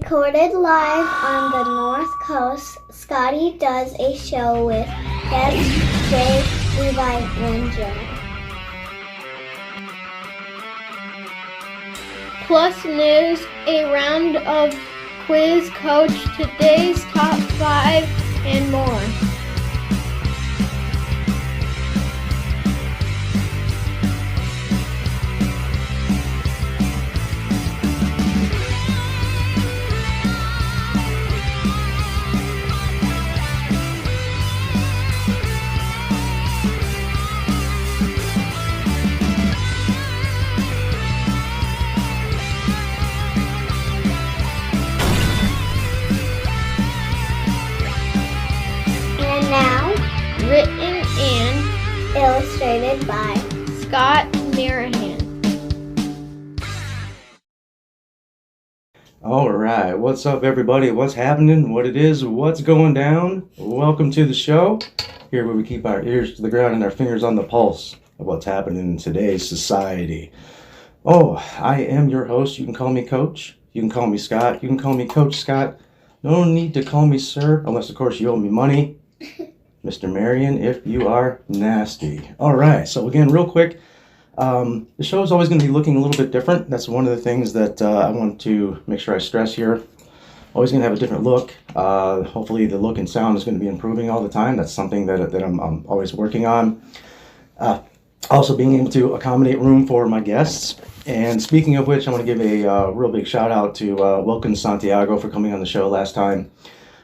Recorded live on the North Coast, Scotty does a show with guests Jay, Levi and Jillian. Plus news, a round of quiz, coach, today's top 5, and more. Written and illustrated by Scott Marahan. All right, what's up, everybody? What's happening? What it is? What's going down? Welcome to the show. Here where we keep our ears to the ground and our fingers on the pulse of what's happening in today's society. Oh, I am your host. You can call me Coach. You can call me Scott. You can call me Coach Scott. No need to call me sir, unless, of course, you owe me money. Mr. Marion, if you are nasty. All right, so again, real quick, the show is always going to be looking a little bit different. That's one of the things that I want to make sure I stress here. Always going to have a different look. Hopefully the look and sound is going to be improving all the time. That's something that I'm always working on. Also being able to accommodate room for my guests. And speaking of which, I want to give a real big shout out to Wilkins Santiago for coming on the show last time.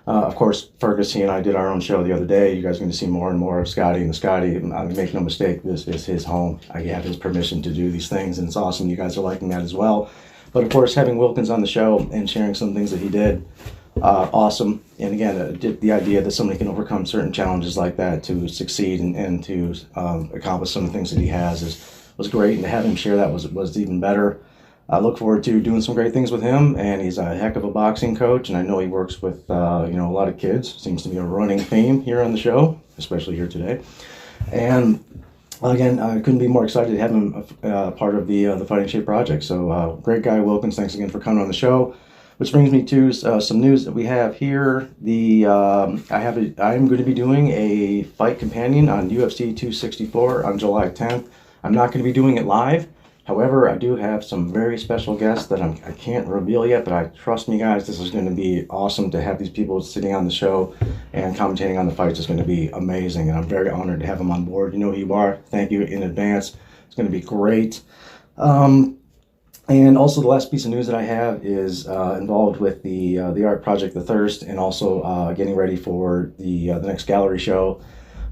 Of course, Fergus, he and I did our own show the other day. You guys are going to see more and more of Scotty. And Scotty, make no mistake, this is his home. I have his permission to do these things, and it's awesome. You guys are liking that as well. But of course, having Wilkins on the show and sharing some things that he did, awesome. And again, the idea that somebody can overcome certain challenges like that to succeed and to accomplish some of the things that he has was great. And to have him share that was even better. I look forward to doing some great things with him, and he's a heck of a boxing coach, and I know he works with a lot of kids. Seems to be a running theme here on the show, especially here today. And again, I couldn't be more excited to have him part of the Fighting Shape project. So great guy, Wilkins. Thanks again for coming on the show. Which brings me to some news that we have here. I am going to be doing a fight companion on UFC 264 on July 10th. I'm not going to be doing it live. However, I do have some very special guests that I can't reveal yet, but I trust me, guys, this is going to be awesome to have these people sitting on the show and commentating on the fights. Is going to be amazing, and I'm very honored to have them on board. You know who you are. Thank you in advance. It's going to be great. And also the last piece of news that I have is involved with the art project, The Thirst, and also getting ready for the next gallery show.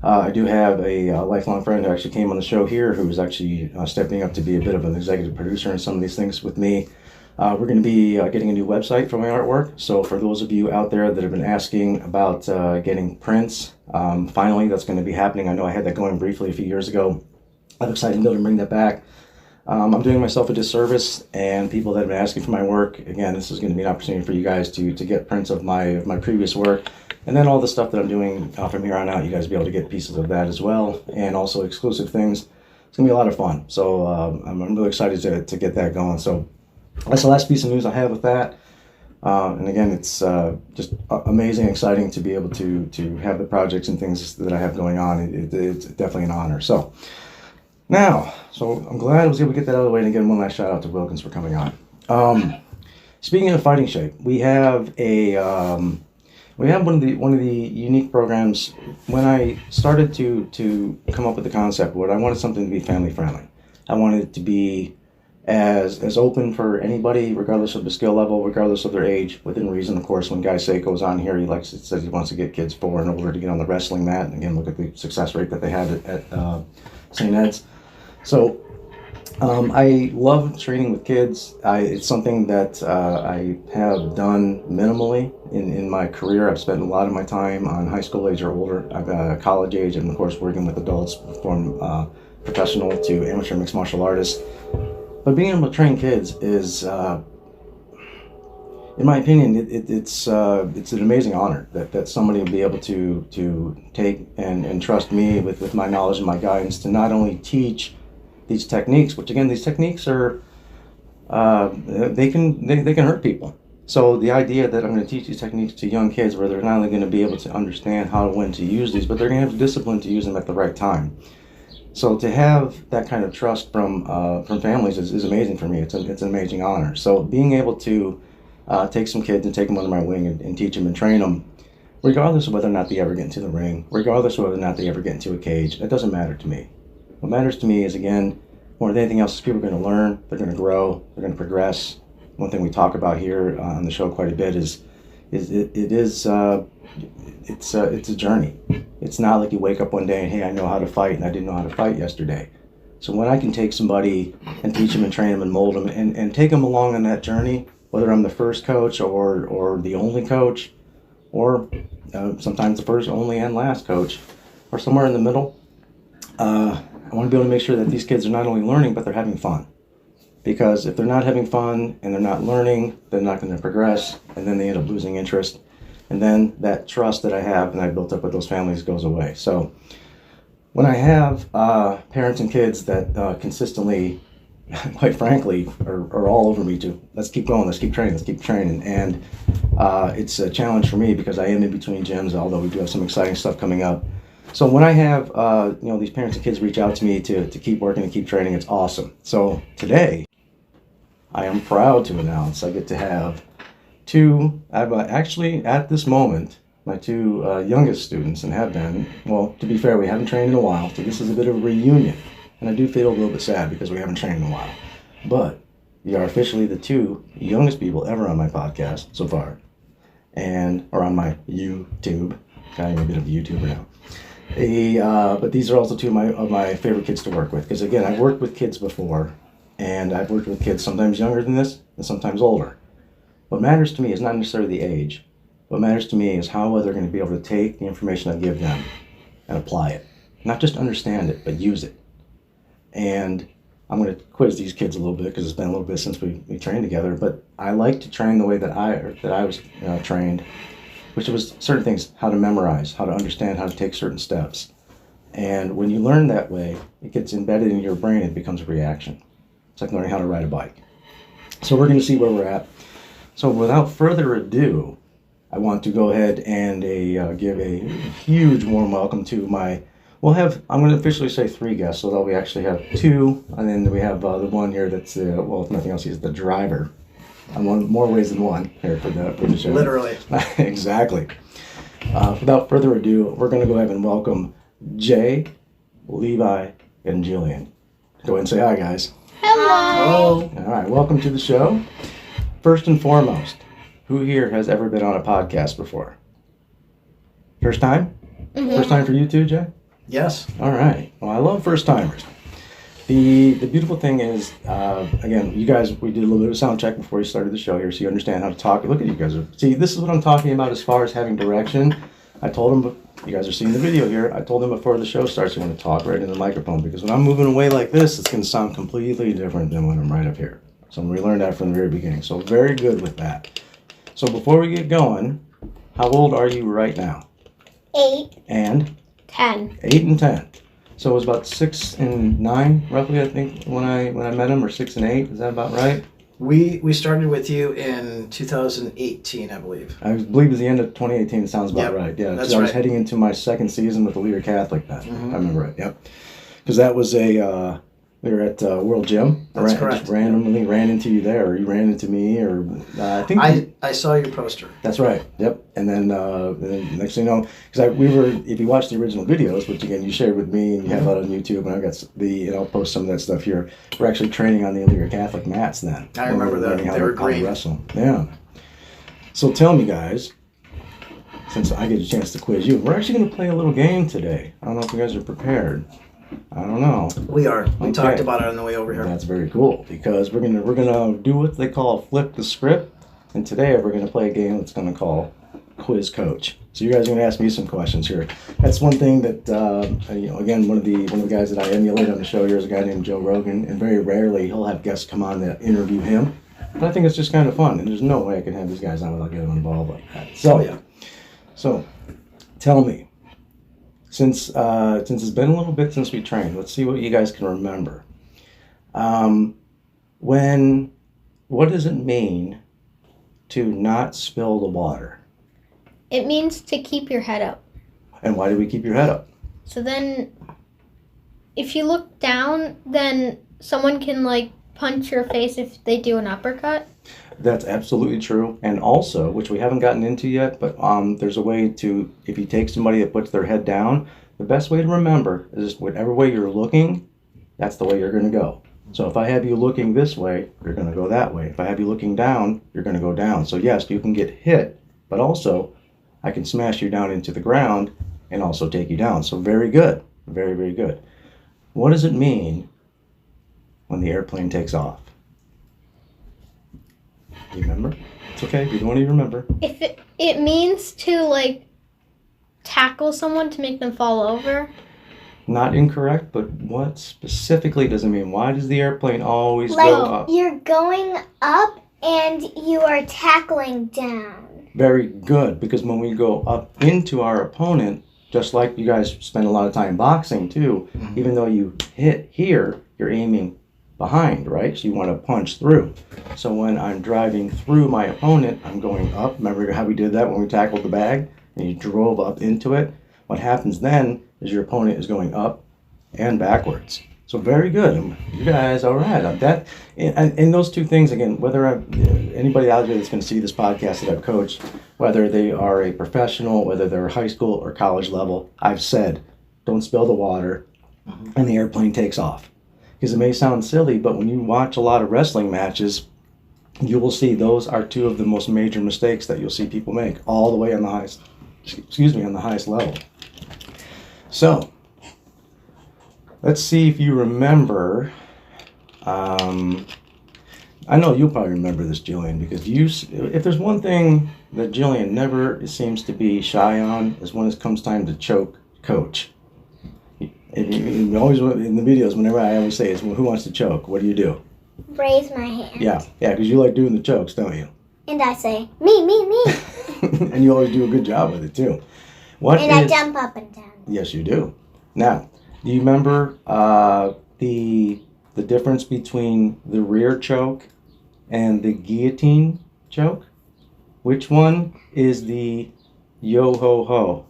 I do have a lifelong friend who actually came on the show here who is actually stepping up to be a bit of an executive producer in some of these things with me. We're going to be getting a new website for my artwork. So for those of you out there that have been asking about getting prints, finally that's going to be happening. I know I had that going briefly a few years ago. I'm excited to be able to bring that back. I'm doing myself a disservice, and people that have been asking for my work, again, this is going to be an opportunity for you guys to get prints of my previous work. And then all the stuff that I'm doing from here on out, you guys will be able to get pieces of that as well, and also exclusive things. It's going to be a lot of fun. So I'm really excited to get that going. So that's the last piece of news I have with that. And again, it's just amazing, exciting to be able to have the projects and things that I have going on. It's definitely an honor. So now, I'm glad I was able to get that out of the way, and again, one last shout out to Wilkins for coming on. Speaking of Fighting Shape, we have one of the unique programs. When I started to come up with the concept, I wanted something to be family friendly. I wanted it to be as open for anybody, regardless of the skill level, regardless of their age, within reason. Of course, when Guy Say goes on here, says he wants to get kids 4 and older to get on the wrestling mat. And again, look at the success rate that they had at St. Ed's. So I love training with kids. It's something that I have done minimally in my career. I've spent a lot of my time on high school age or older. I've college age, and of course working with adults from professional to amateur mixed martial artists. But being able to train kids is, in my opinion, it's an amazing honor that somebody will be able to take and trust me with my knowledge and my guidance to not only teach these techniques, which again, these techniques are they can hurt people. So the idea that I'm going to teach these techniques to young kids where they're not only going to be able to understand how and when to use these, but they're going to have the discipline to use them at the right time. So to have that kind of trust from families is amazing for me. It's an amazing honor. So being able to take some kids and take them under my wing and teach them and train them, regardless of whether or not they ever get into the ring, regardless of whether or not they ever get into a cage, that doesn't matter to me. What matters to me is, again, more than anything else, is people are going to learn, they're going to grow, they're going to progress. One thing we talk about here on the show quite a bit is it's a journey. It's not like you wake up one day and, hey, I know how to fight and I didn't know how to fight yesterday. So when I can take somebody and teach them and train them and mold them and take them along on that journey, whether I'm the first coach or the only coach, or sometimes the first, only, and last coach, or somewhere in the middle, I want to be able to make sure that these kids are not only learning, but they're having fun. Because if they're not having fun and they're not learning, they're not going to progress, and then they end up losing interest. And then that trust that I have and I built up with those families goes away. So when I have parents and kids that consistently, quite frankly, are all over me to, let's keep going, let's keep training. And it's a challenge for me because I am in between gyms, although we do have some exciting stuff coming up. So when I have these parents and kids reach out to me to keep working and keep training, it's awesome. So today, I am proud to announce I get to have actually at this moment, my two youngest students, and have been, well, to be fair, we haven't trained in a while, so this is a bit of a reunion. And I do feel a little bit sad because we haven't trained in a while. But we are officially the two youngest people ever on my podcast so far, or on my YouTube. I'm a bit of a YouTuber now. But these are also two of my favorite kids to work with, because again, I've worked with kids before, and I've worked with kids sometimes younger than this and sometimes older. What matters to me is not necessarily the age. What matters to me is how well they're going to be able to take the information I give them and apply it. Not just understand it, but use it. And I'm going to quiz these kids a little bit because it's been a little bit since we trained together, but I like to train the way that I was trained, which was certain things, how to memorize, how to understand, how to take certain steps. And when you learn that way, it gets embedded in your brain, it becomes a reaction. It's like learning how to ride a bike. So we're going to see where we're at. So without further ado, I want to go ahead and give a huge warm welcome to I'm going to officially say 3 guests, although we actually have 2, and then we have the one here that's, if nothing else, he's the driver. I'm more ways than one here for the show. Literally. Exactly. Without further ado, we're going to go ahead and welcome Jay, Levi, and Jillian. Go ahead and say hi, guys. Hello. All right, welcome to the show. First and foremost, who here has ever been on a podcast before? First time? Mm-hmm. First time for you too, Jay? Yes. All right. Well, I love first timers. The beautiful thing is, again, you guys, we did a little bit of sound check before you started the show here, so you understand how to talk. Look at you guys. See, this is what I'm talking about as far as having direction. I told them, you guys are seeing the video here, I told them before the show starts, you want to talk right in the microphone, because when I'm moving away like this, it's going to sound completely different than when I'm right up here. So we learned that from the very beginning. So very good with that. So before we get going, how old are you right now? 8. And? 10. 8 and 10. So it was about 6 and 9, roughly, I think, when I met him, or 6 and 8. Is that about right? We started with you in 2018, I believe. I believe it was the end of 2018. It sounds about right. Yeah, that's I was right. heading into my second season with the Leader Catholic then. Mm-hmm. I remember it. Yep. Because that was we were at World Gym. That's correct. Just randomly ran into you there, or you ran into me, or I think I saw your poster. That's right. Yep. And then next thing you know, because if you watch the original videos, which again you shared with me, and you have that on YouTube, and I got I'll post some of that stuff here. We're actually training on the Leader Catholic mats then. I remember that. They were green. How to wrestle. Yeah. So tell me, guys, since I get a chance to quiz you, we're actually going to play a little game today. I don't know if you guys are prepared. I don't know. We are. We talked about it on the way over here. That's very cool, because we're gonna do what they call flip the script, and today we're gonna play a game that's gonna call Quiz Coach. So you guys are gonna ask me some questions here. That's one thing that again, one of the guys that I emulate on the show here is a guy named Joe Rogan, and very rarely he'll have guests come on that interview him. But I think it's just kind of fun, and there's no way I can have these guys on without getting them involved like that. So tell me. Since it's been a little bit since we trained, let's see what you guys can remember. What does it mean to not spill the water? It means to keep your head up. And why do we keep your head up? So then, if you look down, then someone can like punch your face if they do an uppercut. That's absolutely true. And also, which we haven't gotten into yet, but there's a way to, if you take somebody that puts their head down, the best way to remember is whatever way you're looking, that's the way you're going to go. So if I have you looking this way, you're going to go that way. If I have you looking down, you're going to go down. So yes, you can get hit, but also I can smash you down into the ground and also take you down. So very good. Very, very good. What does it mean when the airplane takes off? Do you remember? It's okay if you don't even remember. If it means to like tackle someone to make them fall over. Not incorrect, but what specifically does it mean? Why does the airplane always Like go up? you're going up and you are tackling down. Very good, because when we go up into our opponent, just like you guys spend a lot of time boxing too, even though you hit here, you're aiming behind, right? So you want to punch through. So when I'm driving through my opponent, I'm going up. Remember how we did that when we tackled the bag and you drove up into it? What happens then is your opponent is going up and backwards. So very good. You guys, all right. That and those two things, again, whether anybody out there that's going to see this podcast that I've coached, whether they are a professional, whether they're high school or college level, I've said, don't spill the water and the airplane takes off. Because it may sound silly, but when you watch a lot of wrestling matches, you will see those are two of the most major mistakes that you'll see people make all the way on the highest, on the highest level. So, let's see if you remember. I know you'll probably remember this, Jillian, because if there's one thing that Jillian never seems to be shy on, is when it comes time to choke coach. And always in the videos, whenever I always say is, well, who wants to choke? What do you do? Raise my hand. Yeah, because you like doing the chokes, don't you? And I say, me. And you always do a good job with it too. I jump up and down. Yes, you do. Now, do you remember the difference between the rear choke and the guillotine choke? Which one is the yo-ho-ho?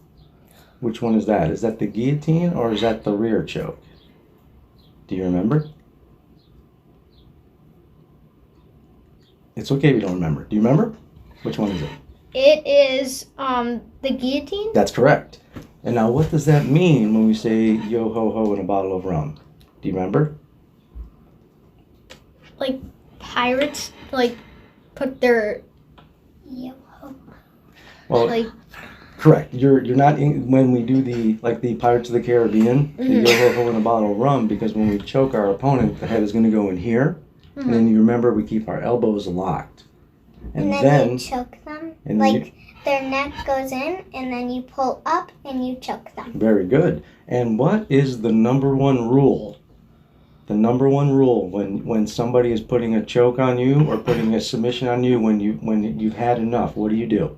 Which one is that? Is that the guillotine or is that the rear choke? Do you remember? It's okay if you don't remember. Do you remember? Which one is it? It is the guillotine. That's correct. And now what does that mean when we say yo-ho-ho in a bottle of rum? Do you remember? Like pirates, like put their Well, like. correct. You're not when we do the Pirates of the Caribbean, the yo-ho-ho in a bottle of rum, because when we choke our opponent, the head is going to go in here, and then you remember we keep our elbows locked, and then you choke them. And their neck goes in, and then you pull up and you choke them. Very good. And what is the number one rule? The number one rule when somebody is putting a choke on you or putting a submission on you when you've had enough, what do you do?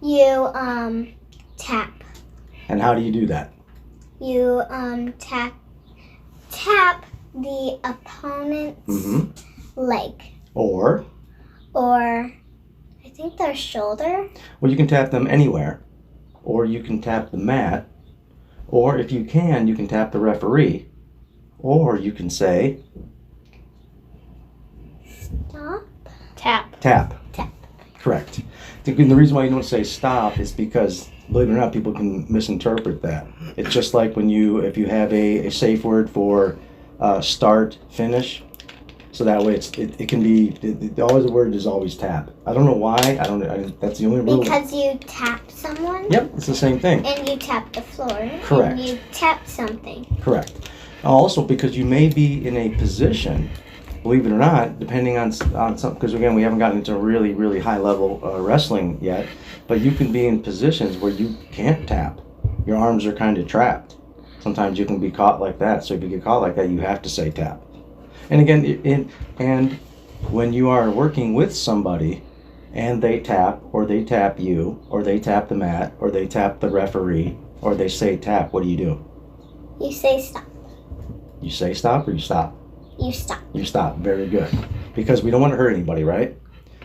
You tap. And how do you do that? You tap the opponent's leg. Or I think their shoulder. Well, you can tap them anywhere. Or you can tap the mat. Or if you can tap the referee. Or you can say Stop. Tap. Tap. Correct. The reason why you don't say stop is because, believe it or not, people can misinterpret that. It's just like if you have a safe word for start, finish. So that way it can be, always the word is always tap. I don't know why. That's the only rule. Because you tap someone. Yep, it's the same thing. And you tap the floor. Correct. And you tap something. Correct. Also, because you may be in a position, believe it or not, depending on some, because again, we haven't gotten into really, really high level wrestling yet, but you can be in positions where you can't tap. Your arms are kind of trapped. Sometimes you can be caught like that. So if you get caught like that, you have to say tap. And again, and when you are working with somebody and they tap, or they tap you, or they tap the mat, or they tap the referee, or they say tap, what do? You say stop. You say stop or you stop? You stop. You stop. Very good. Because we don't want to hurt anybody, right?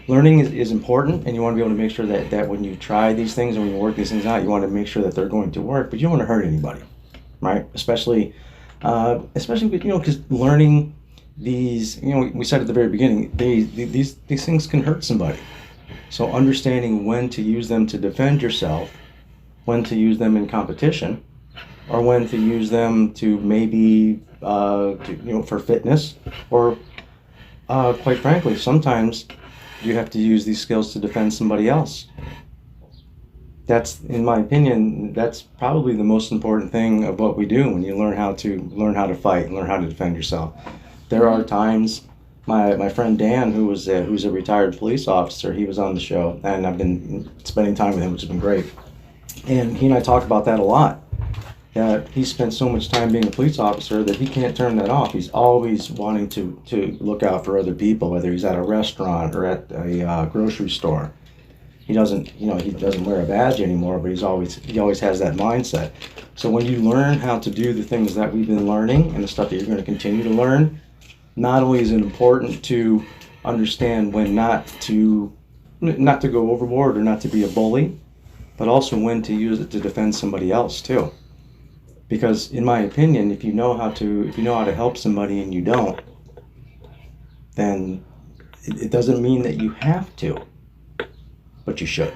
learning is important, and you want to be able to make sure that when you try these things and when you work these things out, you want to make sure that they're going to work, but you don't want to hurt anybody, right? Especially with, because learning these, we said at the very beginning, these things can hurt somebody. So understanding when to use them to defend yourself, when to use them in competition, or when to use them to maybe for fitness, or quite frankly, sometimes you have to use these skills to defend somebody else. That's, in my opinion, that's probably the most important thing of what we do when you learn how to fight and learn how to defend yourself. There are times, my friend Dan, who's a retired police officer, he was on the show, and I've been spending time with him, which has been great. And he and I talk about that a lot. That he spent so much time being a police officer that he can't turn that off. He's always wanting to look out for other people, whether he's at a restaurant or at a grocery store. He doesn't wear a badge anymore, but he always has that mindset. So when you learn how to do the things that we've been learning and the stuff that you're going to continue to learn, not only is it important to understand when not to go overboard or not to be a bully, but also when to use it to defend somebody else too. Because in my opinion, if you know how to help somebody and you don't, then it doesn't mean that you have to, but you should.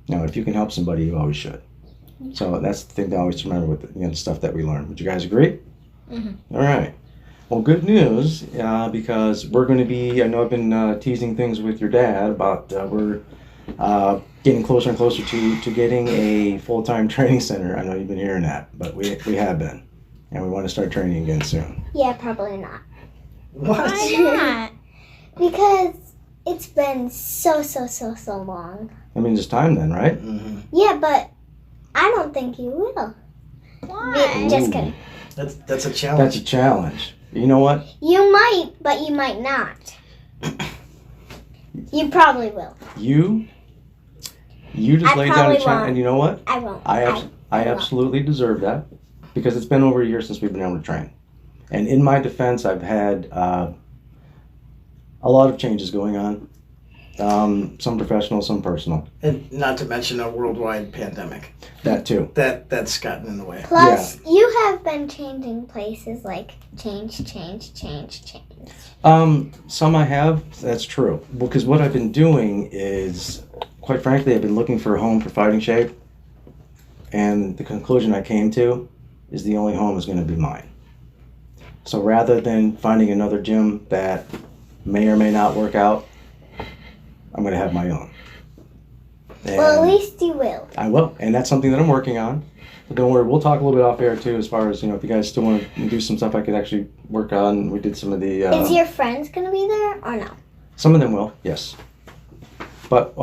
Now, if you can help somebody, you always should. So that's the thing to always remember with the stuff that we learn. Would you guys agree? Mm-hmm. All right. Well, good news, because we're going to be, I know I've been teasing things with your dad about we're getting closer and closer to getting a full-time training center. I know you've been hearing that, but we have been. And we want to start training again soon. Yeah, probably not. What? Why not? Because it's been so long. I mean, it's time then, right? Mm-hmm. Yeah, but I don't think you will. Why? Just kidding. That's a challenge. That's a challenge. You know what? You might, but you might not. You probably will. You just I laid down a probably challenge, won't. and you know what? I won't. I absolutely deserve that, because it's been over a year since we've been able to train. And in my defense, I've had a lot of changes going on. Some professional, some personal. And not to mention a worldwide pandemic. That too. That's gotten in the way. Plus, you have been changing places, like change. Some I have, that's true. Because what I've been doing is, quite frankly, I've been looking for a home for Fighting Shape. And the conclusion I came to is the only home is going to be mine. So rather than finding another gym that may or may not work out, I'm going to have my own. And Well, at least you will. I will. And that's something that I'm working on. But don't worry, we'll talk a little bit off air too, as far as, if you guys still want to do some stuff I could actually work on. We did some of the... Is your friends going to be there or no? Some of them will, yes. But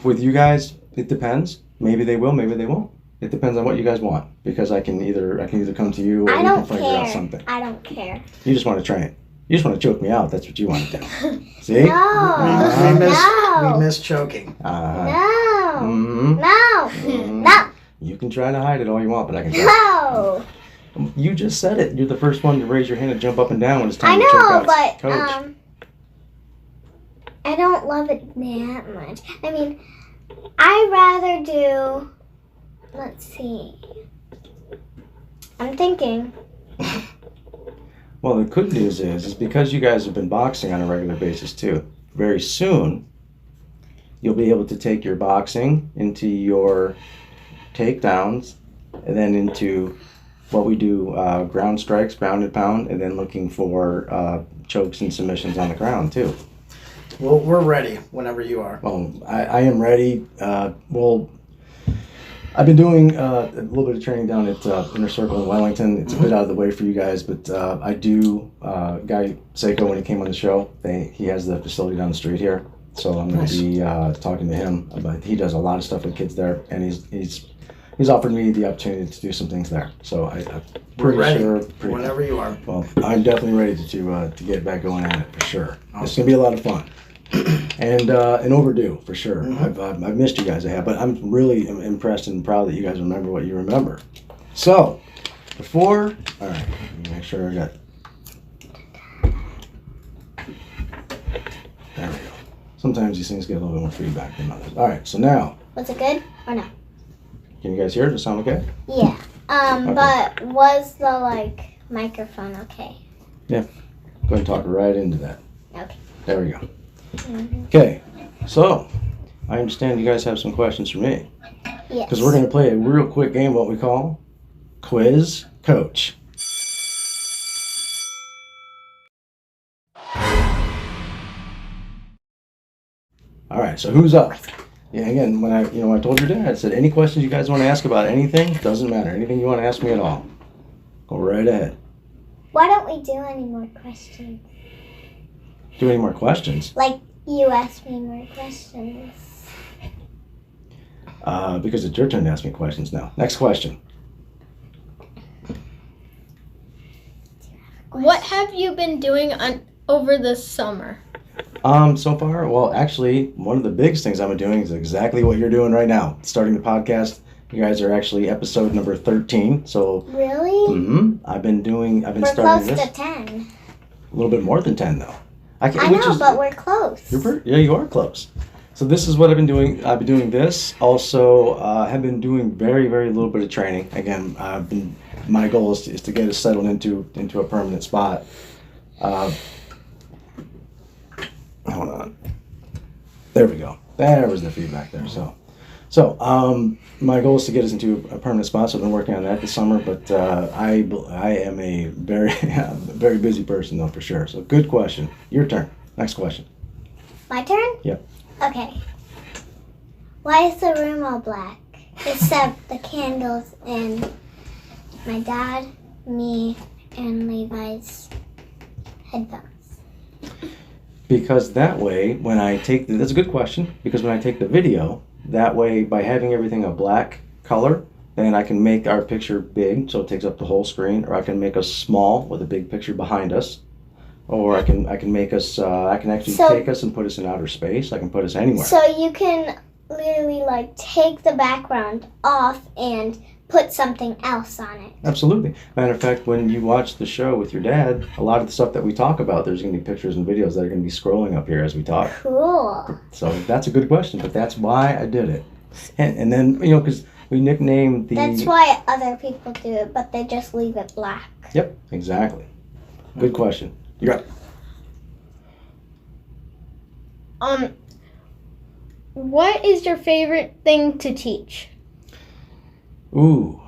with you guys, it depends. Maybe they will, maybe they won't. It depends on what you guys want, because I can either come to you, or I we don't can figure out care. something. I don't care. You just want to train. You just want to choke me out. That's what you want to do. See? No. We miss choking. No. Mhm. No. Mhm. No. You can try to hide it all you want, but I can tell. No. You just said it. You're the first one to raise your hand and jump up and down when it's I time to choke know, out but coach. I don't love it that much. I mean, I'd rather do. Let's see. I'm thinking. Well, the good news is because you guys have been boxing on a regular basis too. Very soon, you'll be able to take your boxing into your takedowns, and then into what we do, ground strikes, ground and pound, and then looking for chokes and submissions on the ground too. Well, we're ready whenever you are. Well, I am ready. I've been doing a little bit of training down at Inner Circle in Wellington. It's a bit out of the way for you guys, but I do. Guy Seiko, when he came on the show, he has the facility down the street here, so I'm going to be talking to him. But he does a lot of stuff with kids there, and he's offered me the opportunity to do some things there. So I'm We're pretty ready sure. whenever you are. Well, I'm definitely ready to get back going at it for sure. Awesome. It's going to be a lot of fun. And overdue for sure. Mm-hmm. I've missed you guys, but I'm really impressed and proud that you guys remember what you remember. So, all right, let me make sure I got. There we go. Sometimes these things get a little bit more feedback than others. All right, so now, Was it good or no? can you guys hear it? Does it sound okay? Yeah. Okay. But was the microphone okay? Go ahead and talk right into that. Okay. There we go. Mm-hmm. Okay, so I understand you guys have some questions for me. Yes. Because we're going to play a real quick game, what we call Quiz Coach. All right, so who's up? Yeah, again, when I told your dad, I said, any questions you guys want to ask about anything, doesn't matter. Anything you want to ask me at all, go right ahead. Why don't we do any more questions? Do any more questions? Like you ask me more questions. Because it's your turn to ask me questions now. Next question. What have you been doing over the summer? So far, well, actually, one of the biggest things I've been doing is exactly what you're doing right now. Starting the podcast. You guys are actually episode number 13. So, Really? I've been We're starting close this. to 10. A little bit more than 10, though. I know, but we're close. Yeah, you are close. So this is what I've been doing. I've been doing this. Also, have been doing very, very little bit of training. Again, my goal is to get us settled into a permanent spot. Hold on. There we go. There was the feedback there. So my goal is to get us into a permanent spot. So I've been working on that this summer. But I am a very very busy person though, for sure. So good question. Your turn. Next question. My turn? Yep. Okay. Why is the room all black? Except the candles and my dad, me, and Levi's headphones. Because that way, when I take that's a good question. Because when I take the video, that way by having everything a black color, then I can make our picture big, so it takes up the whole screen, or I can make us small with a big picture behind us, or I can make us I can actually take us and put us in outer space. I can put us anywhere. So you can literally take the background off and put something else on it. Absolutely. Matter of fact, when you watch the show with your dad, a lot of the stuff that we talk about, there's going to be pictures and videos that are going to be scrolling up here as we talk. Cool. So that's a good question, but that's why I did it. And then, because we nicknamed the... That's why other people do it, but they just leave it black. Yep, exactly. Good question. You're up. What is your favorite thing to teach? Ooh,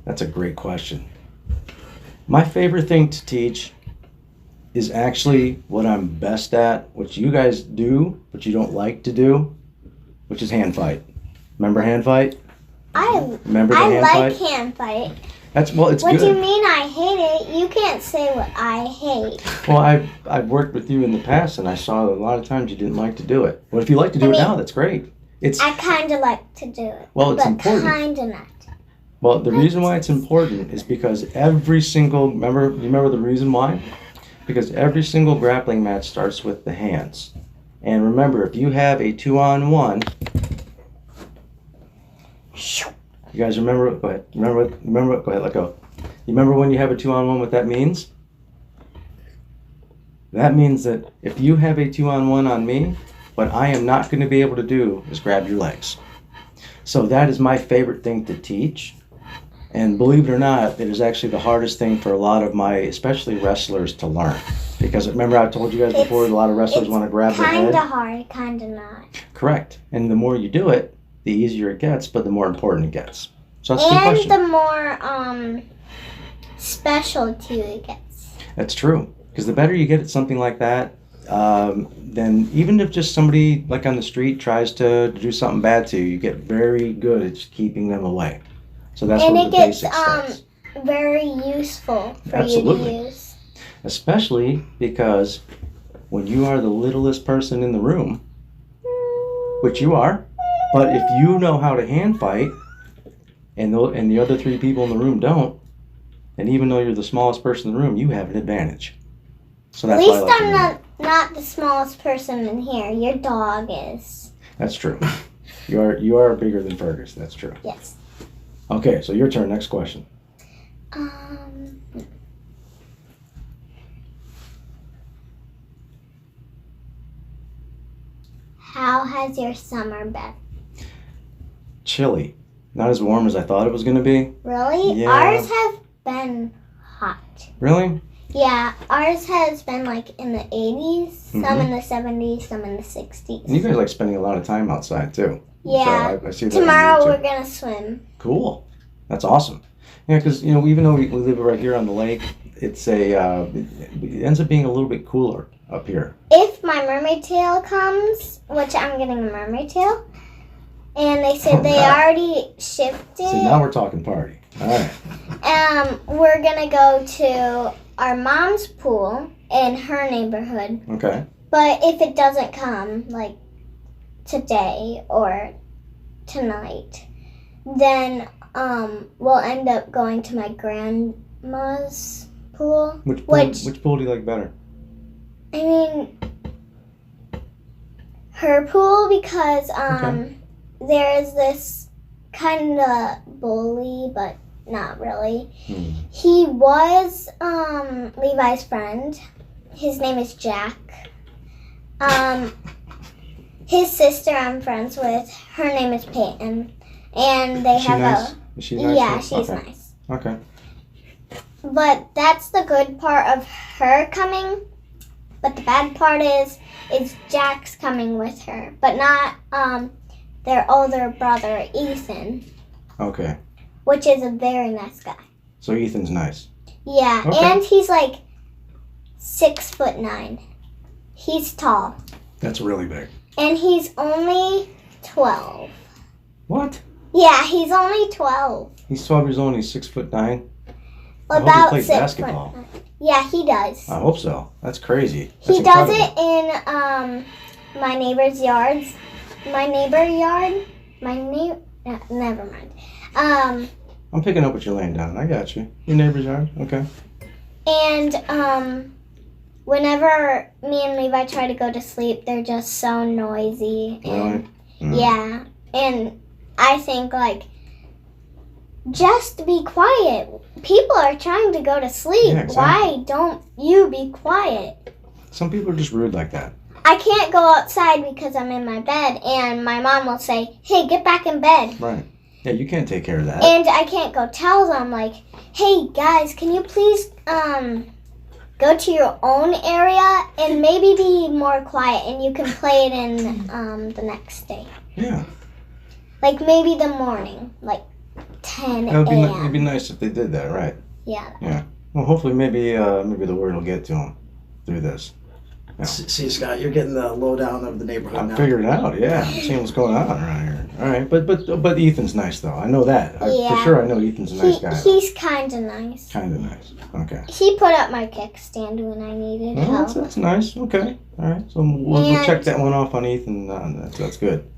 that's a great question. My favorite thing to teach is actually what I'm best at, which you guys do, but you don't like to do, which is hand fight. Remember hand fight? Remember the hand like fight? hand fight. It's What good. do you mean I hate it? You can't say what I hate. Well, I've worked with you in the past, and I saw a lot of times you didn't like to do it. But if you like to do it now, that's great. I kind of like to do it. Well, it's but important. Kind of not. Well, the reason why it's important is because remember the reason why? Because every single grappling match starts with the hands. And remember, if you have a 2-on-1, you guys remember, go ahead, go ahead, let go. You remember when you have a 2-on-1 what that means? That means that if you have a 2-on-1 on me, what I am not going to be able to do is grab your legs. So that is my favorite thing to teach. And believe it or not, it is actually the hardest thing for a lot of my, especially wrestlers, to learn. Because remember I told you guys before, a lot of wrestlers want to grab their head. Kind of hard, kind of not. Correct. And the more you do it, the easier it gets, but the more important it gets. So that's a good question. And the more specialty it gets. That's true. Because the better you get at something like that, then even if just somebody like on the street tries to do something bad to you, you get very good at just keeping them away. So that's and where it the gets basics starts. very useful for Absolutely. you to use. Especially because when you are the littlest person in the room, which you are, but if you know how to hand fight, and the other 3 people in the room don't, and even though you're the smallest person in the room, you have an advantage. So that's At least why I like I'm not the smallest person in here. Your dog is. That's true. You are bigger than Fergus. That's true. Yes. Okay, so your turn. Next question. how has your summer been? Chilly. Not as warm as I thought it was going to be. Really? Yeah. Ours have been hot. Really? Yeah, ours has been like in the 80s, some in the 70s, some in the 60s. And you guys like spending a lot of time outside too. Yeah. So I see that. Tomorrow in you we're too. going to swim. Cool. That's awesome. Yeah, because even though we live right here on the lake, it's it ends up being a little bit cooler up here. If my mermaid tail comes, which I'm getting a mermaid tail, and they said they already shipped it. See, now we're talking party. All right. We're gonna go to our mom's pool in her neighborhood. Okay. But if it doesn't come, like today or tonight, then we'll end up going to my grandma's pool. Which pool do you like better? I mean, her pool because there is this kind of bully, but not really. He was Levi's friend. His name is Jack. His sister I'm friends with. Her name is Peyton, and they have nice? a. Is she nice? Yeah, she's okay. nice. Okay. But that's the good part of her coming. But the bad part is Jack's coming with her, but not their older brother Ethan. Okay. Which is a very nice guy. So Ethan's nice. Yeah, Okay. and he's like 6'9". He's tall, That's really big. and he's only 12. What? Yeah, he's only 12. He's 12 years old and he's 6'9". I hope About he plays 6'9". basketball. Yeah, he does. I hope so. That's crazy. That's He does incredible. it in my neighbor's yards. My neighbor yard. Never mind. I'm picking up what you're laying down. I got you. Your neighbor's yard. Okay. And whenever me and Levi try to go to sleep, they're just so noisy. And, Really? Yeah, and I think like, just be quiet. People are trying to go to sleep. Yeah, exactly. Why don't you be quiet? Some people are just rude like that. I can't go outside because I'm in my bed, and my mom will say, "Hey, get back in bed." Right. Yeah, you can't take care of that. And I can't go tell them like, "Hey guys, can you please go to your own area and maybe be more quiet, and you can play it in the next day." Yeah. Like maybe the morning, like 10 It'd a.m. be nice if they did that, right? Yeah. Well, hopefully maybe the word will get to them through this. Yeah. See, Scott, you're getting the lowdown of the neighborhood I'm now. figuring it out, yeah. I'm seeing what's going on around here. All right, but Ethan's nice though. I know that. For Yeah. sure, I know Ethan's a nice guy. He's kind of nice. Kind of nice. Okay. He put up my kickstand when I needed Well, help. that's nice. Okay. All right. So we'll check that one off on Ethan. That's good.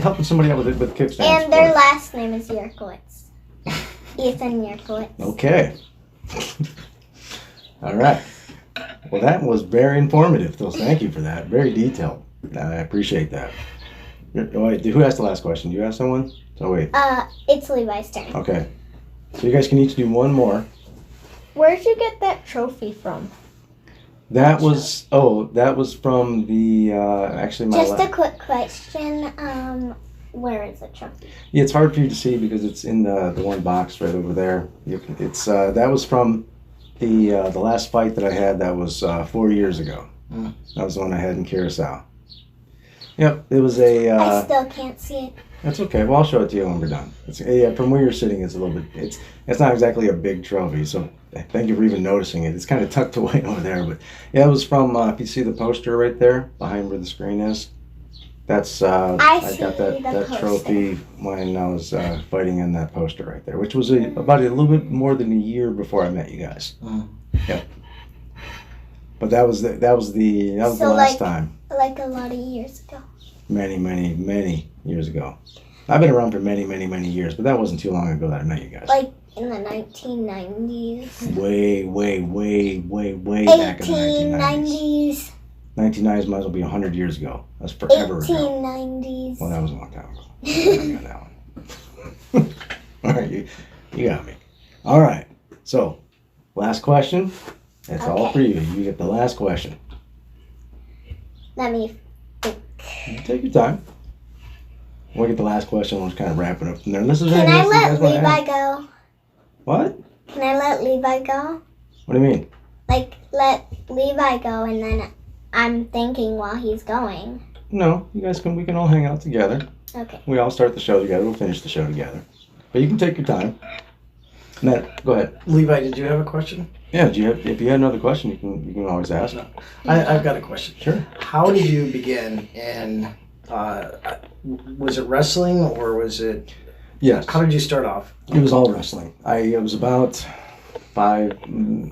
Helping somebody out with kickstands. And their last name is Yerkowitz. Ethan Yerkowitz. Okay. All right. Well, that was very informative, so thank you for that. Very detailed. I appreciate that. Wait, who asked the last question? You ask someone? So wait. It's Levi's turn. Okay. So you guys can each do one more. Where'd you get that trophy from? That was from the actually my. Just a quick question. Where is the trophy? Yeah, it's hard for you to see because it's in the one box right over there. That was from the last fight that I had. That was 4 years ago. That was the one I had in Curacao. Yep, it was a. I still can't see it. That's okay. Well, I'll show it to you when we're done. From where you're sitting, it's a little bit. It's not exactly a big trophy, so thank you for even noticing it. It's kind of tucked away over there, but yeah, it was from. If you see the poster right there behind where the screen is, that's. I got that poster. trophy when I was fighting in that poster right there, which was about a little bit more than a year before I met you guys. Yep. But that was the last time. Like a lot of years ago. Many years ago. I've been around for many years, but that wasn't too long ago that I met you guys. Like in the 1990s. Way back in the 1990s. 1890s. 1990s might as well be 100 years ago. That's forever ago. 1890s. Well, that was a long time ago. I got that one. All right, you got me. All right, so last question. It's all Okay. for you. You get the last question. Let me think. Take your time. We'll get the last question. We'll just kind of wrap it up from there. Unless there's Can anything I else you guys let wanna Levi add. go? What? Can I let Levi go? What do you mean? Like, let Levi go and then I'm thinking while he's going. No, you guys can. We can all hang out together. Okay. We all start the show together. We'll finish the show together. But you can take your time. Matt, go ahead. Levi, did you have a question? Yeah. If you had another question, you can always ask. No. I've got a question. Sure. How did you begin in, was it wrestling or was it, Yes. how did you start off? It was all wrestling. It was about 5.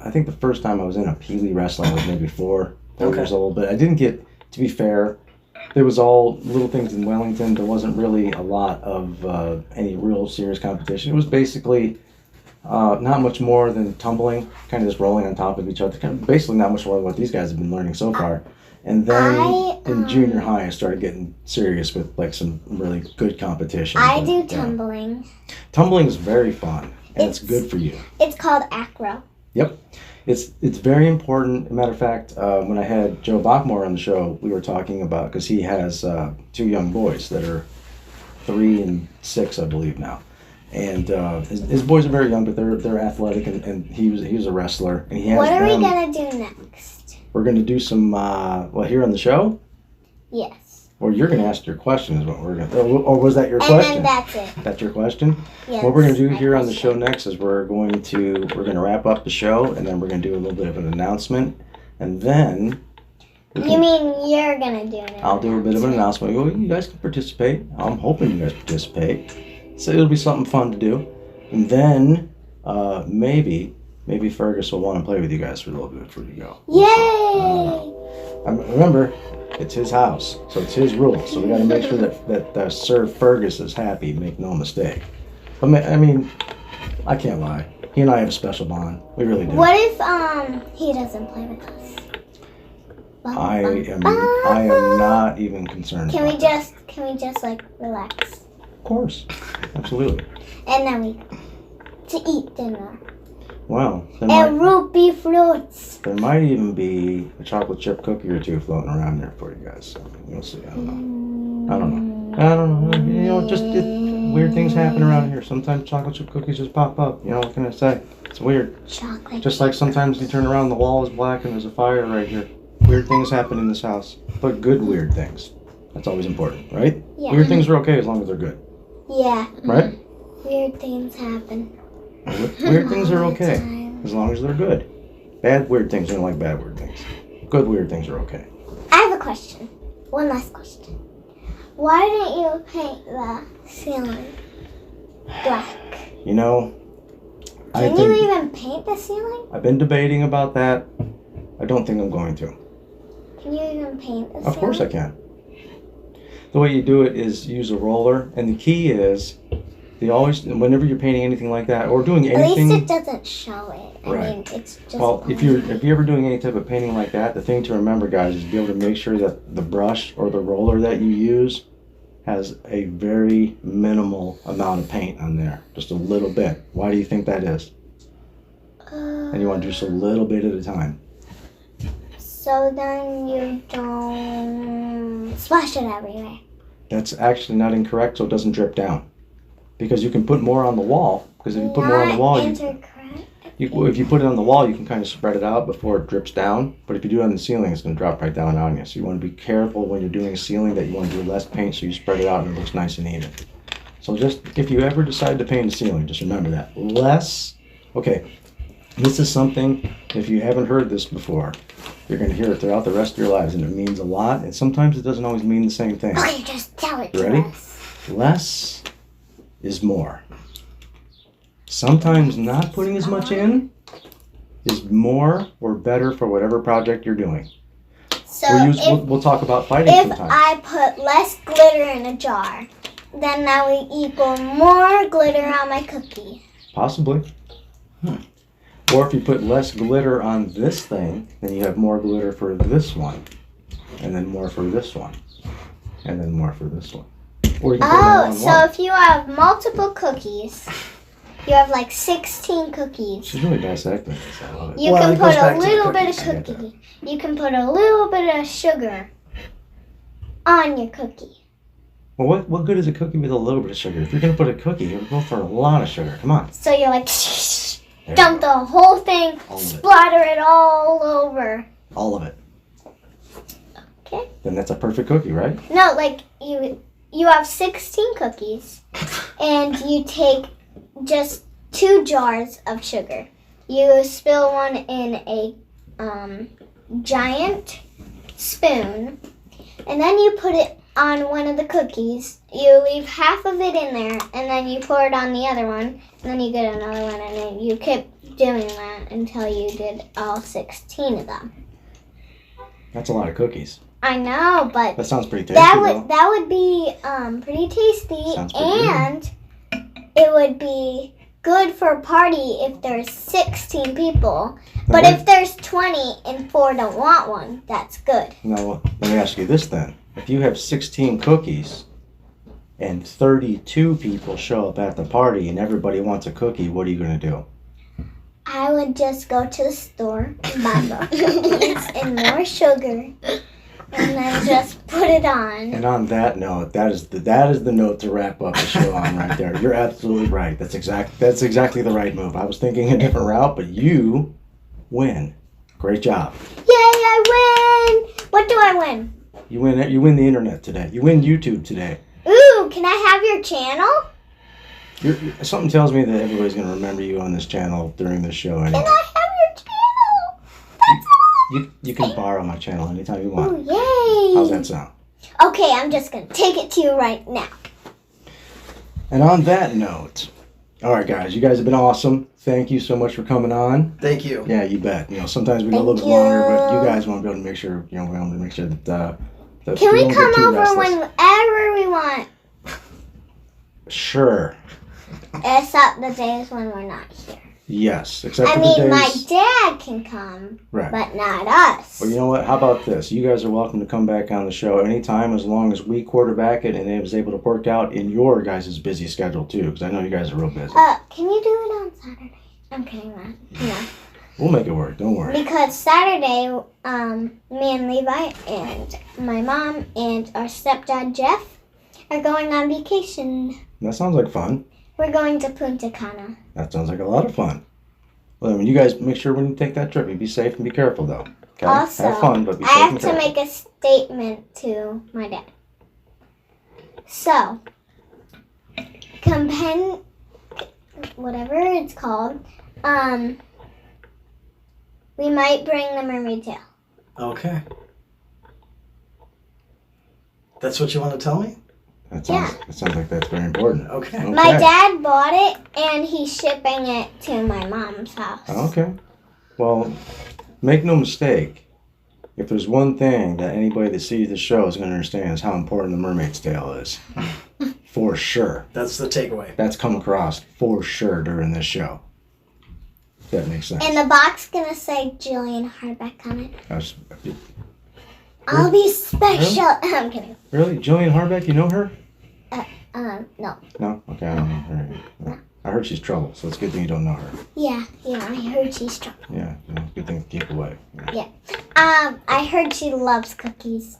I think the first time I was in a Pee-wee wrestling was maybe 4 Okay. years old. But I didn't get. To be fair, there was all little things in Wellington. There wasn't really a lot of any real serious competition. It was basically not much more than tumbling, kind of just rolling on top of each other. Kind of basically not much more than what these guys have been learning so far. And then in junior high, I started getting serious with like some really good competition. I do tumbling. Tumbling is very fun, and it's good for you. It's called acro. Yep. It's very important. As a matter of fact, when I had Joe Bachmore on the show, we were talking about, because he has 2 young boys that are 3 and 6, I believe now. And his boys are very young, but they're athletic, and he was a wrestler. And he has What are we them. going to do next? We're going to do some, here on the show? Yes. Or you're going to ask your question is what we're going to, or was that your And question? then that's it. That's your question? Yes. What we're going to do my here on the show question. next is we're going to wrap up the show, and then we're going to do a little bit of an announcement, and then You mean you're going to do it? I'll do a bit of an announcement. Well, you guys can participate. I'm hoping you guys participate. So it'll be something fun to do, and then maybe Fergus will want to play with you guys for a little bit before you go. Yay! Remember, it's his house, so it's his rules. So we got to make sure that Sir Fergus is happy. Make no mistake. But I mean, I can't lie. He and I have a special bond. We really do. What if he doesn't play with us? I am not even concerned. Can we about that. just like relax? Of course, absolutely. And then we go to eat dinner. Well, And ruby fruits. there might even be a chocolate chip cookie or 2 floating around there for you guys. So you'll see. I don't know. You know, just weird things happen around here. Sometimes chocolate chip cookies just pop up. You know, what can I say? It's weird. Chocolate. Just like sometimes you turn around, the wall is black and there's a fire right here. Weird things happen in this house, but good weird things. That's always important, right? Yeah. Weird things are okay as long as they're good, Yeah. right? Weird things happen. Weird things are all the okay time. as long as they're good. Bad weird things, I don't like bad weird things. Good weird things are okay. I have a question. One last question. Why didn't you paint the ceiling black? You know, Can you even paint the ceiling? I've been debating about that. I don't think I'm going to. Can you even paint the ceiling? Of course I can. The way you do it is use a roller, and the key is whenever you're painting anything like that or doing anything. At least it doesn't show it. I Right. mean, it's just. Well, if you're ever doing any type of painting like that, the thing to remember, guys, is be able to make sure that the brush or the roller that you use has a very minimal amount of paint on there, just a little bit. Why do you think that is? And you want to do just a little bit at a time. So then you don't splash it everywhere. That's actually not incorrect, so it doesn't drip down. Because you can put more on the wall. Because if you put more on the wall, if you put it on the wall, you can kind of spread it out before it drips down. But if you do it on the ceiling, it's going to drop right down on you. So you want to be careful when you're doing a ceiling that you want to do less paint, so you spread it out and it looks nice and even. So just if you ever decide to paint a ceiling, just remember that less. Okay, this is something. If you haven't heard this before, you're going to hear it throughout the rest of your lives, and it means a lot. And sometimes it doesn't always mean the same thing. Okay, just tell it You to ready? us. Less is more. Sometimes not putting as much in is more or better for whatever project you're doing. So We'll talk about fighting if sometimes. I put less glitter in a jar, then that will equal more glitter on my cookie. Possibly. Or if you put less glitter on this thing, then you have more glitter for this one. And then more for this one. And then more for this one. Or you can put them all Oh, on so one. if you have multiple cookies, you have like 16 cookies. She's really dissecting this. I love it. You Well, can it goes put back a to the little bit cookies. of cookie. You can put a little bit of sugar on your cookie. Well, what good is a cookie with a little bit of sugar? If you're gonna put a cookie, you're going for a lot of sugar. Come on. So you're like, There dump you go. the whole thing, All of it. splatter it all over. All of it. Okay. Then that's a perfect cookie, right? No, like you have 16 cookies, and you take just 2 jars of sugar. You spill one in a giant spoon, and then you put it on one of the cookies. You leave half of it in there, and then you pour it on the other one, and then you get another one, and then you keep doing that until you did all 16 of them. That's a lot of cookies. I know, but That sounds pretty tasty, that would be pretty tasty, Sounds pretty good. and it would be good for a party if there's 16 people. But Now, if there's 20 and 4 don't want one, that's good. Now, let me ask you this then. If you have 16 cookies and 32 people show up at the party and everybody wants a cookie, what are you going to do? I would just go to the store and buy more cookies and more sugar, and then just put it on. And on that note, that is the note to wrap up the show on right there. You're absolutely right. That's exactly the right move. I was thinking a different route, but you win. Great job. Yay, I win! What do I win? You win the internet today. You win YouTube today. Ooh, can I have your channel? Something tells me that everybody's going to remember you on this channel during this show Can anyway. I have your channel? That's You can borrow my channel anytime you want. Ooh, yay! How's that sound? Okay, I'm just gonna take it to you right now. And on that note, all right, guys, you guys have been awesome. Thank you so much for coming on. Thank you. Yeah, you bet. Sometimes we go a little bit Thank longer, but you. you guys want to be able to make sure, we want to make sure that Can we don't get come too over restless. whenever we want? Sure. Except the days when we're not here. Yes, except I for mean, the my days. dad can come, Right. but not us. Well, you know what? How about this? You guys are welcome to come back on the show anytime, as long as we quarterback it and it was able to work out in your guys' busy schedule too, because I know you guys are real busy. Can you do it on Saturday? I'm kidding, man. No. We'll make it work. Don't worry. Because Saturday, me and Levi and my mom and our stepdad Jeff are going on vacation. That sounds like fun. We're going to Punta Cana. That sounds like a lot of fun. Well, I mean, you guys make sure when you take that trip, you be safe and be careful, though. Okay? Also, have fun, but be I safe have and to careful. make a statement to my dad. So, whatever it's called, we might bring the mermaid tail. Okay. That's what you want to tell me? That sounds like that's very important. Okay. Okay. My dad bought it, and he's shipping it to my mom's house. Okay. Well, make no mistake. If there's one thing that anybody that sees the show is going to understand is how important the mermaid's tail is. For sure. That's the takeaway. That's come across for sure during this show. If that makes sense. And the box gonna say Jillian Harbeck on it. That's- I'll be special. I'm kidding. Really? Jillian Harbeck, you know her? No. No? Okay, I don't know her. No. I heard she's trouble, so it's a good thing you don't know her. Yeah, I heard she's trouble. Yeah, good thing to keep away. I heard she loves cookies.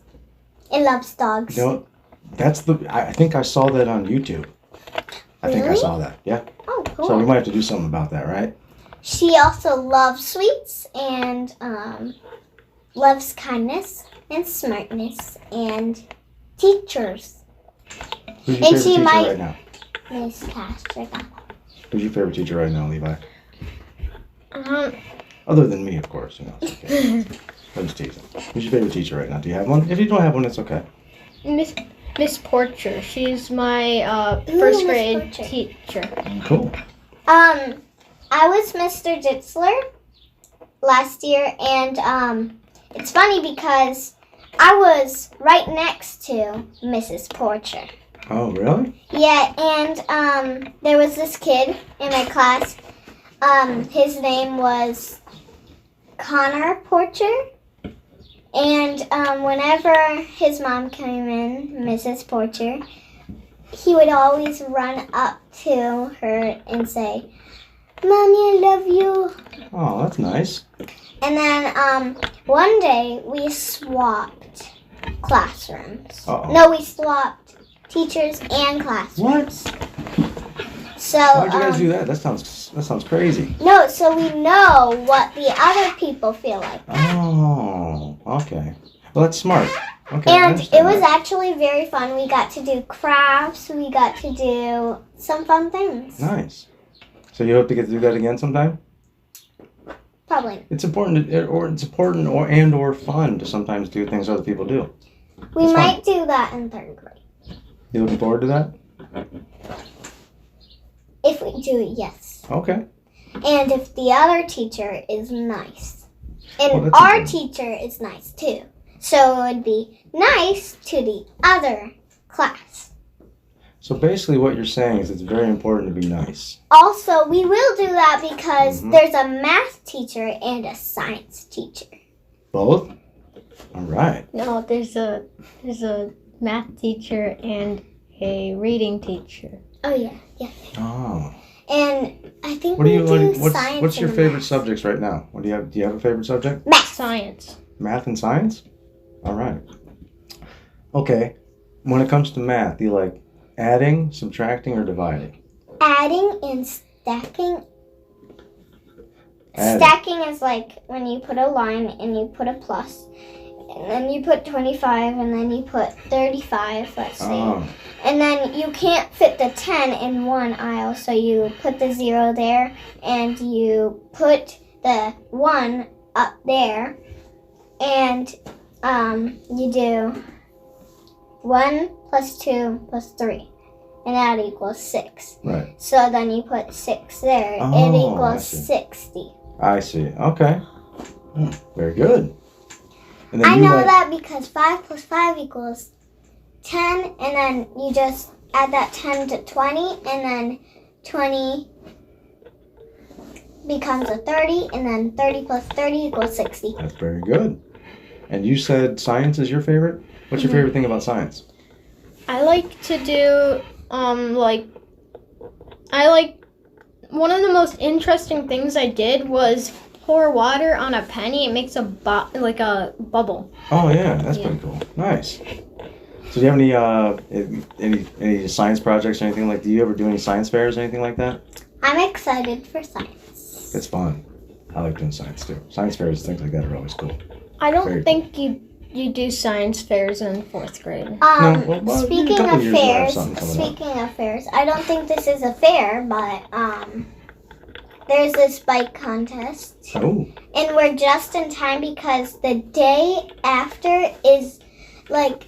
And loves dogs. You know what? I think I saw that on YouTube. I think I Really? saw that, yeah. Oh, cool. So we might have to do something about that, right? She also loves sweets and loves kindness and smartness and teachers. Who's your And favorite she teacher might- right now? Miss Castrica. Who's your favorite teacher right now, Levi? Um, Other than me, of course. It's okay. I'm just teasing. Who's your favorite teacher right now? Do you have one? If you don't have one, it's okay. Miss Porcher. She's my Ooh, first Miss grade Porcher. teacher. Cool. I was Mr. Ditzler last year, and it's funny because I was right next to Mrs. Porcher. Oh, really? Yeah, and there was this kid in my class. His name was Connor Porcher. And whenever his mom came in, Mrs. Porcher, he would always run up to her and say, "Mommy, I love you." Oh, that's nice. And then one day we swapped. classrooms. Uh-oh. No, we swapped teachers and classrooms. What? So Why'd you guys do that? That sounds crazy. no, so we know what the other people feel like. Oh, okay. Well, that's smart. Okay. I And understand it was that. actually very fun. We got to do crafts. We got to do some fun things. Nice. So you hope to get to do that again sometime? Probably. It's important, or fun to sometimes do things other people do. We It's might do that in 3rd grade. You looking forward to that? If we do it, yes. Okay. And if the other teacher is nice. And Well, that's our important. teacher is nice too. So it would be nice to the other class. So basically, what you're saying is it's very important to be nice. Also, we will do that because Mhm. there's a math teacher and a science teacher. Both. All right. No, there's a math teacher and a reading teacher. Oh yeah, yeah. Oh. And I think What do we you? do science. What's your and favorite math. subjects right now? What do you have? Do you have a favorite subject? Math. Science. Math and science. All right. Okay. When it comes to math, do you like adding, subtracting, or dividing? Adding and stacking. Adding. Stacking is like when you put a line and you put a plus, and then you put 25, and then you put 35, let's say. Oh. And then you can't fit the 10 in one aisle, so you put the 0 there, and you put the 1 up there, and you do 1 plus 2 plus 3, and that equals 6. Right. So then you put 6 there, Oh, it I equals see. 60. I see. Okay. Very good. And then I you know like, that because 5 plus 5 equals 10, and then you just add that 10 to 20, and then 20 becomes a 30, and then 30 plus 30 equals 60. That's very good. And you said science is your favorite? What's your favorite thing about science? I like to do one of the most interesting things I did was pour water on a penny. It makes a bubble. Oh yeah, that's Yeah. pretty cool. Nice. So do you have any science projects or anything like? Do you ever do any science fairs or anything like that? I'm excited for science. It's fun. I like doing science too. Science fairs, things like that are always cool. I don't Very think you do science fairs in 4th grade. well, Speaking in a couple of years we'll have fairs, something coming up. I don't think this is a fair, but there's this bike contest. Oh, And we're just in time because the day after is like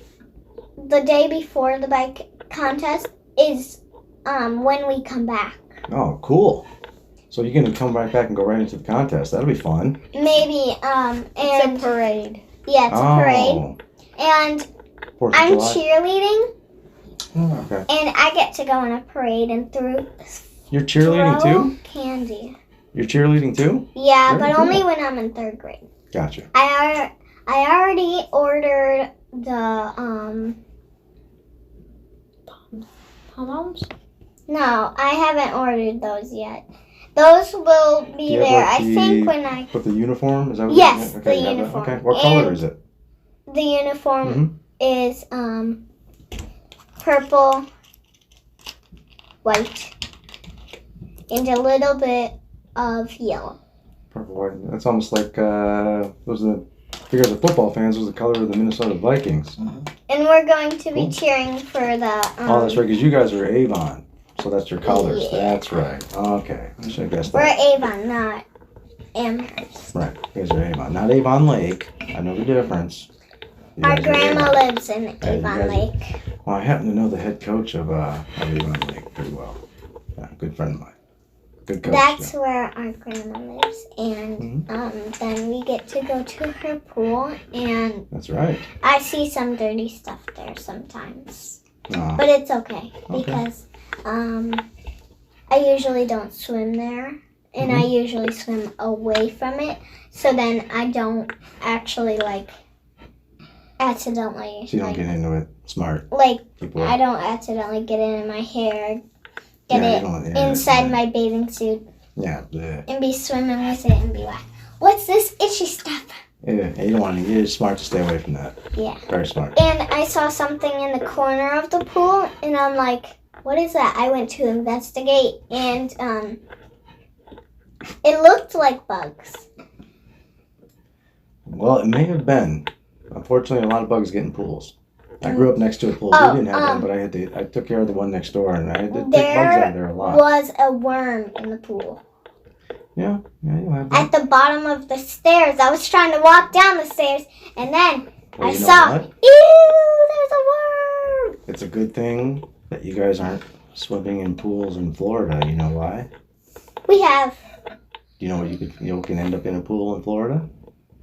the day before the bike contest is when we come back. oh, cool. So you're gonna come right back and go right into the contest. That'll be fun. Maybe It's and a parade. yeah, it's a parade. And 4th of I'm July. cheerleading Oh, okay. and I get to go on a parade and You're cheerleading throw too? candy. You're cheerleading too? Yeah, Very but cool. only when I'm in 3rd grade. Gotcha. I already ordered the Pom-poms? No, I haven't ordered those yet. Those will Do be you have, there. like, I think when I With the uniform? Is that what Yes, you the you have that? uniform. Okay. What color And- is it? the uniform Mhm. is purple, white, and a little bit of yellow. Purple, white. That's almost like those are the. If you guys are football fans, those are the color of the Minnesota Vikings. And we're going to be Cool. cheering for the Oh, that's right, because you guys are Avon, so that's your colors. Yeah. That's right. Okay, I should have guessed we're that. Avon, not Amherst. Right, you guys are Avon, not Avon Lake. I know the difference. You Our guys are grandma Avon. lives in you Avon guys are- Lake. Well, I happen to know the head coach of Avon Lake pretty well. Yeah, good friend of mine. Good coach. That's yeah. where our grandma lives, and then we get to go to her pool, and That's right. I see some dirty stuff there sometimes, Aw, but it's okay Okay. because I usually don't swim there, and I usually swim away from it, so then I don't actually accidentally so you don't get into it. Smart. Keep away. I don't accidentally get it in my hair, get Yeah, you it don't- yeah, inside yeah. my bathing suit, Yeah, bleh. and be swimming with it and be like, what's this itchy stuff? Yeah, you don't want to. It's smart to stay away from that. Yeah. Very smart. And I saw something in the corner of the pool, and I'm like, what is that? I went to investigate, and it looked like bugs. Well, it may have been. Unfortunately, a lot of bugs get in pools. I grew up next to a pool. Oh, We didn't have one, but I took care of the one next door, and I had to take There bugs out of there a lot. was a worm in the pool. Yeah, you'll have that. At the bottom of the stairs. I was trying to walk down the stairs, and then Well, I you know saw, what? ew, there's a worm. It's a good thing that you guys aren't swimming in pools in Florida. You know why? We have You know what you can end up in a pool in Florida?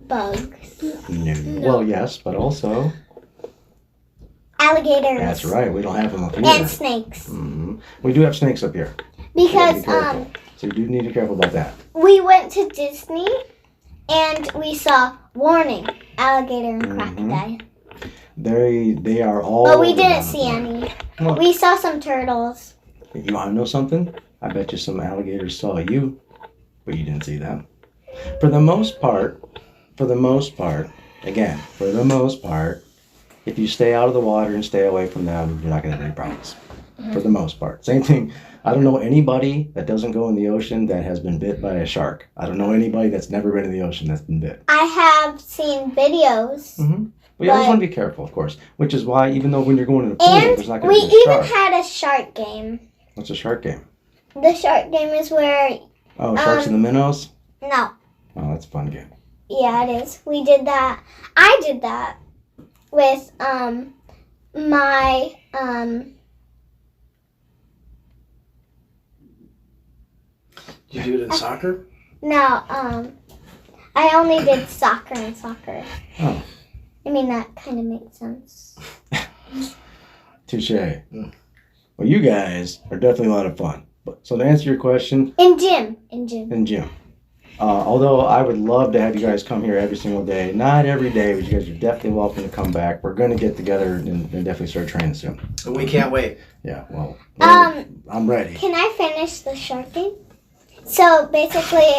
bugs. No. Well, yes, but also Alligators. that's right. We don't have them up here. And snakes. We do have snakes up here. You gotta be Because careful. So you do need to be careful about that. we went to Disney and we saw warning, alligator and crocodile. They are all. But we over didn't down see there. any. Well, We saw some turtles. you want to know something? I bet you some alligators saw you, but you didn't see them. For the most part, again, for the most part, if you stay out of the water and stay away from them, you're not going to have any problems. For the most part. Same thing. I don't know anybody that doesn't go in the ocean that has been bit by a shark. I don't know anybody that's never been in the ocean that's been bit. I have seen videos. But you always But- want to be careful, of course. Which is why, even though when you're going in a pool, And there's not we going to be a even shark. had a shark game. What's a shark game? The shark game is where, Oh, sharks in the minnows? no, Oh, that's a fun game. yeah, it is. We did that. I did that with my You do it in soccer? no I only did soccer and soccer. Oh. I mean that kind of makes sense. Touche. Well, you guys are definitely a lot of fun. So to answer your question, In gym. in gym. Although I would love to have you guys come here every single day. Not every day, but you guys are definitely welcome to come back. We're going to get together and definitely start training soon. We can't wait. Yeah, well, Um, I'm ready. Can I finish the shark game? So basically,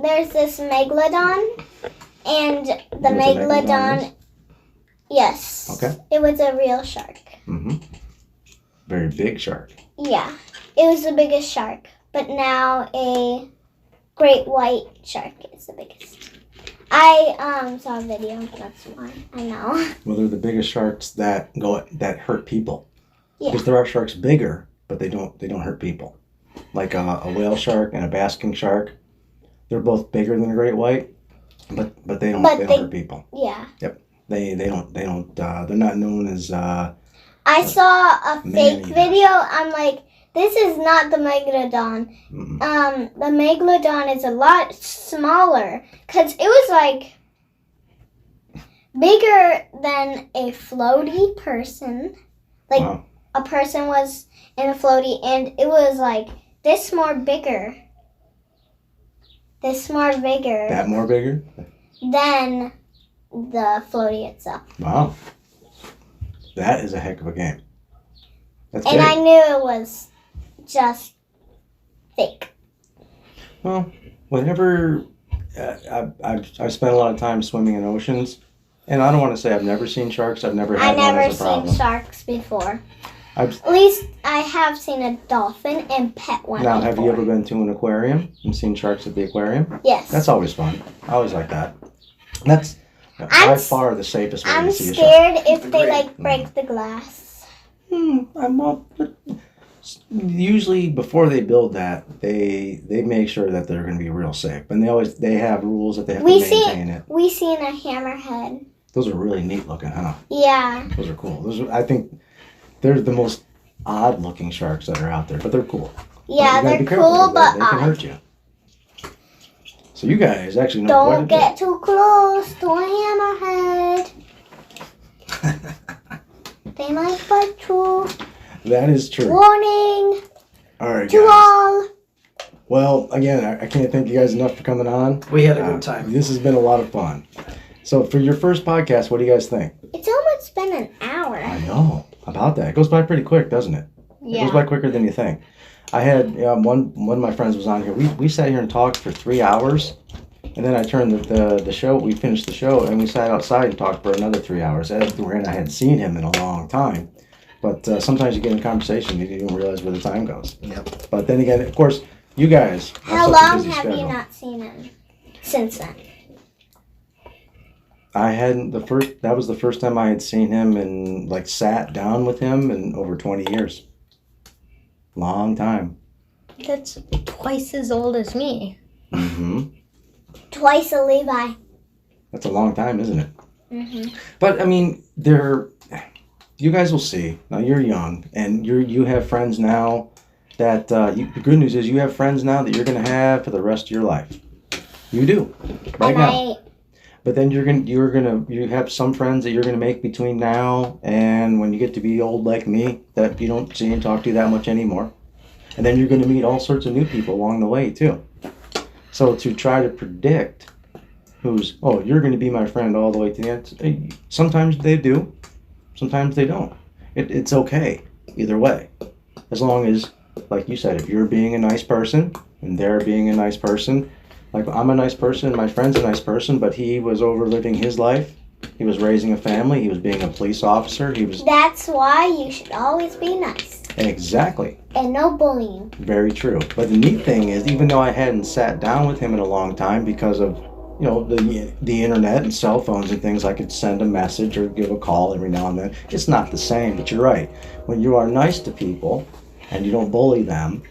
there's this megalodon, and the You know what a megalodon megalodon, yes, Okay. it was a real shark. Very big shark. Yeah, it was the biggest shark, but now a great white shark is the biggest. I saw a video. That's why I know. Well, they're the biggest sharks that hurt people. Yeah. Because there are sharks bigger, but they don't hurt people. Like a whale shark and a basking shark, they're both bigger than a great white, but they don't hurt people. Yeah. They don't they're not known as I saw a fake Man-eater. video. I'm like, this is not the megalodon. The megalodon is a lot smaller because it was like bigger than a floaty person. Like wow. a person was in a floaty, and it was like this more bigger. This more bigger That more bigger? than the floaty itself. Wow. That is a heck of a game. That's And big. I knew it was just fake. Well, whenever I've spent a lot of time swimming in oceans, and I don't want to say I've never seen sharks. I've never I had one never as a seen problem. sharks before. I've, At least I have seen a dolphin and pet one. now, before. have you ever been to an aquarium and seen sharks at the aquarium? Yes. That's always fun. I always like that. That's by I'm far the safest way I'm to see a shark. scared if they Agreed. like break the glass. I'm not. Usually, before they build that, they make sure that they're going to be real safe, and they have rules that they have We to maintain it. We seen a hammerhead. Those are really neat looking, huh? Yeah. Those are cool. I think they're the most odd looking sharks that are out there, but they're cool. Yeah, But you gotta they're be careful cool, because but they can odd. hurt you. So you guys actually know Don't get too close to a hammerhead. They might bite you. That is true. Warning All right, to guys. all. Well, again, I can't thank you guys enough for coming on. We had a good time. This has been a lot of fun. So for your first podcast, what do you guys think? It's almost been an hour. I know about that. It goes by pretty quick, doesn't it? It goes by quicker than you think. I had one of my friends was on here. We sat here and talked for 3 hours, And then I turned the show, we finished the show, and we sat outside and talked for another 3 hours. And I hadn't seen him in a long time. But sometimes you get in conversation, you don't even realize where the time goes. Yep. But then again, of course, you guys have How such a long busy have schedule. you not seen him since then? That was the first time I had seen him and like sat down with him in over 20 years. Long time. That's twice as old as me. Mm-hmm. Twice a Levi. That's a long time, isn't it? Mm-hmm. But I mean, you guys will see. Now you're young, and you have friends now that the good news is you have friends now that you're gonna have for the rest of your life. You do, right now. But then you have some friends that you're gonna make between now and when you get to be old like me that you don't see and talk to that much anymore. And then you're gonna meet all sorts of new people along the way too. So to try to predict you're gonna be my friend all the way to the end. Sometimes they do, sometimes they don't. It's okay either way, as long as, like you said, if you're being a nice person and they're being a nice person. Like, I'm a nice person, my friend's a nice person, but he was over living his life. He was raising a family. He was being a police officer. That's why you should always be nice. Exactly. And no bullying. Very true. But the neat thing is, even though I hadn't sat down with him in a long time because of, the internet and cell phones and things, I could send a message or give a call every now and then. It's not the same, but you're right. When you are nice to people and you don't bully them,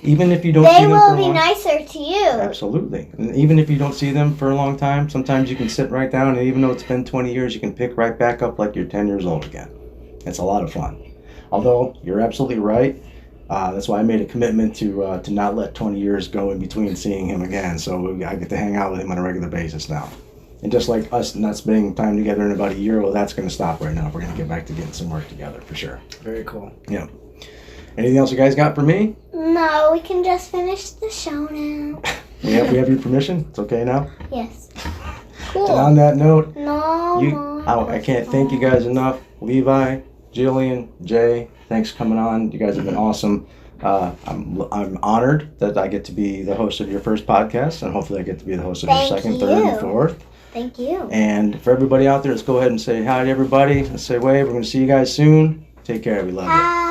even if you don't see them for a long time. They will be nicer to you. Absolutely. And even if you don't see them for a long time, sometimes you can sit right down, and even though it's been 20 years, you can pick right back up like you're 10 years old again. It's a lot of fun. Although, you're absolutely right. That's why I made a commitment to not let 20 years go in between seeing him again. So I get to hang out with him on a regular basis now. And just like us not spending time together in about a year, well, that's going to stop right now. We're going to get back to getting some work together for sure. Very cool. Yeah. Anything else you guys got for me? No, we can just finish the show now. We have your permission? It's okay now? Yes. Cool. And on that note, No. I can't thank you guys enough. Levi, Jillian, Jay, thanks for coming on. You guys have been awesome. I'm honored that I get to be the host of your first podcast, and hopefully I get to be the host of your second, third, and fourth. Thank you. And for everybody out there, let's go ahead and say hi to everybody. Let's say wave. We're going to see you guys soon. Take care. We love you. Bye.